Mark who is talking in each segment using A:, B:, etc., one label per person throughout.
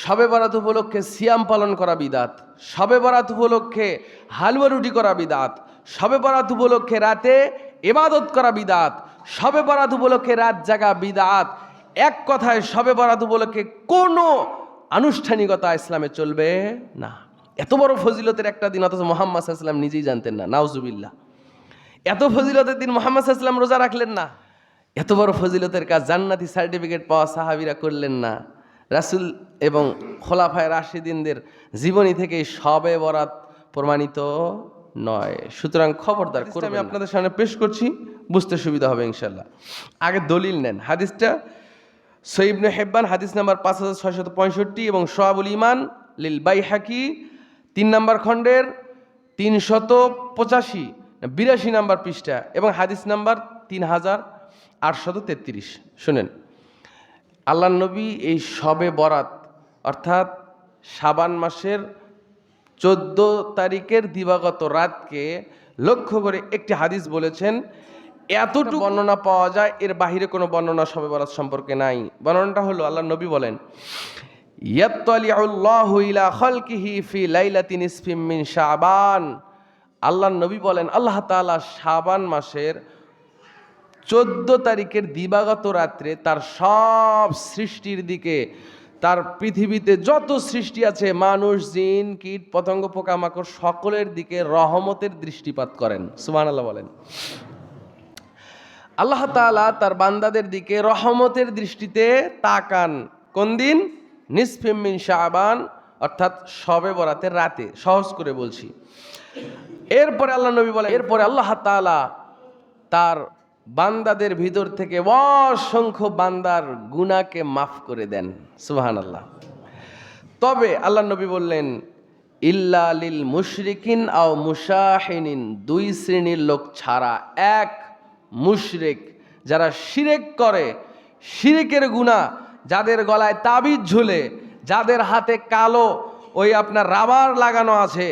A: শবে বরাত উপলক্ষে সিয়াম পালন করা বিদাত, শবে বরাত উপলক্ষে হালুয়া রুটি করা বিদাত, শবে বরাত উপলক্ষে রাতে ইবাদত করা বিদাত, শবে বরাত উপলক্ষে রাত জাগা বিদাত। এক কথায় শবে বরাত উপলক্ষে কোনো আনুষ্ঠানিকতা ইসলামে চলবে না। এত বড় ফজিলতের একটা দিন, অথচ মুহাম্মদ সাল্লাল্লাহু আলাইহি ওয়াসাল্লাম নিজেই জানতেন না। নাউজুবিল্লাহ। এত ফজিলতের দিন মুহাম্মদ সাল্লাল্লাহু আলাইহি ওয়াসাল্লাম রোজা রাখলেন না। এত বড় ফজিলতের কাজ জান্নাতি সার্টিফিকেট পাওয়া সাহাবীরা করলেন না। রাসূল এবং খোলাফায়ে রাশিদিনদের জীবনী থেকে শবে বরাত প্রমাণিত নয়। সুতরাং খবরদার করবেন। আমি আপনাদের সামনে পেশ করছি, বুঝতে সুবিধা হবে ইনশাআল্লাহ। আগে দলিল নেন। হাদিসটা সহিহ ইবনে হিব্বান হাদিস নাম্বার 5665 এবং শুআবুল ঈমান লিল বাইহাকি 3 নম্বর খণ্ডের 385 নম্বর পৃষ্ঠা এবং হাদিস নাম্বার 3833। শুনেন, আল্লাহর নবী এই শবে বরাত অর্থাৎ শাবান মাসের 14 তারিখের দিবাগত রাতকে লক্ষ্য করে একটি হাদিস বলেছেন। এতটুকু বর্ণনা পাওয়া যায়, এর বাহিরে কোনো বর্ণনা শবে বরাত সম্পর্কে নাই। বর্ণনাটা হলো, আল্লাহর নবী বলেন, ইয়াত্তালিউল্লাহু ইলা খালকিহি ফি লাইলাতিন নিসফিম মিন শাবান। আল্লাহর নবী বলেন, আল্লাহ তাআলা শাবান মাসের 14 তারিখের দিবাগত রাত্রে তার সব সৃষ্টির দিকে, তার পৃথিবীতে যত সৃষ্টি আছে, মানুষ, জিন, কীট, পতঙ্গ, পোকামাকড়, সকলের দিকে রহমতের দৃষ্টিপাত করেন। সুবহানাল্লাহ বলেন। আল্লাহ তাআলা তার বান্দাদের দিকে রহমতের দৃষ্টিতে তাকান। কোন দিন? নিসফিম মিন শাবান, অর্থাৎ শবে বরাতের রাতে। সহজ করে বলছি। এরপরে আল্লাহ নবী বলেন, এরপরে আল্লাহ তাআলা তার বান্দাদের ভিতর থেকে অসংখ্য বান্দার গুনাহকে মাফ করে দেন। সুবহানাল্লাহ। তবে আল্লাহ নবী বললেন, ইল্লা লিল মুশরিকিন আও মুশাহিনিন, 2 শ্রেণীর লোক ছাড়া। এক, মুশরিক, যারা শিরক করে, শিরকের গুনাহ, যাদের গলায় তাবিজ ঝুলে, যাদের হাতে কালো ওই আপনার রাবার লাগানো আছে,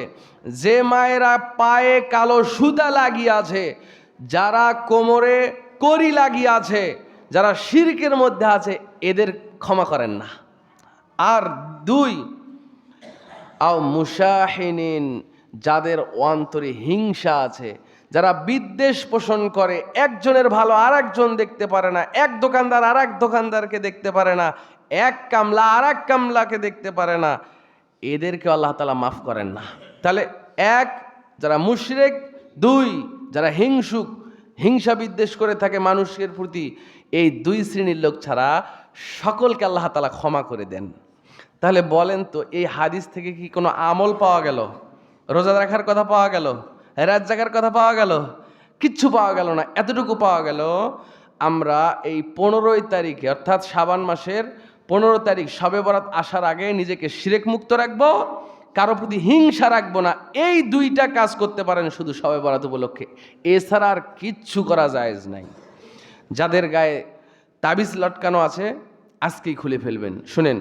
A: যে মায়েরা পায়ে কালো সুতা লাগিয়ে আছে, যারা কোমরে কড়ি লাগিয়ে আছে, যারা শিরকের মধ্যে আছে, এদের ক্ষমা করেন না। আর 2, আও মুশাহিনিন, যাদের অন্তরে হিংসা আছে, যারা বিদ্বেষ পোষণ করে, একজনের ভালো আর একজন দেখতে পারে না, এক দোকানদার আর এক দোকানদারকে দেখতে পারে না, এক কামলা আর এক কামলাকে দেখতে পারে না, এদেরকে আল্লাহ তাআলা মাফ করেন না। তাহলে 1, যারা মুশরিক; 2, যারা হিংসুক, হিংসা বিদ্বেষ করে থাকে মানুষের প্রতি, এই 2 শ্রেণীর লোক ছাড়া সকলকে আল্লাহ তাআলা ক্ষমা করে দেন। তাহলে বলেন তো, এই হাদিস থেকে কি কোনো আমল পাওয়া গেল? রোজা রাখার কথা পাওয়া গেল? রাত জাগার কথা পাওয়া গেল? কিচ্ছু পাওয়া গেল না। এতটুকু পাওয়া গেল, আমরা এই 15 তারিখে অর্থাৎ শাবান মাসের 15 তারিখ শবে বরাত আসার আগে নিজেকে শিরক মুক্ত রাখবো, কারো প্রতি হিংসা রাখবো না। এই 2টা কাজ করতে পারেন শুধু শবে বরাত উপলক্ষে, এছাড়া আর কিচ্ছু করা জায়েজ নাই। যাদের গায়ে তাবিজ লটকানো আছে, আজকেই খুলে ফেলবেন। শুনেন,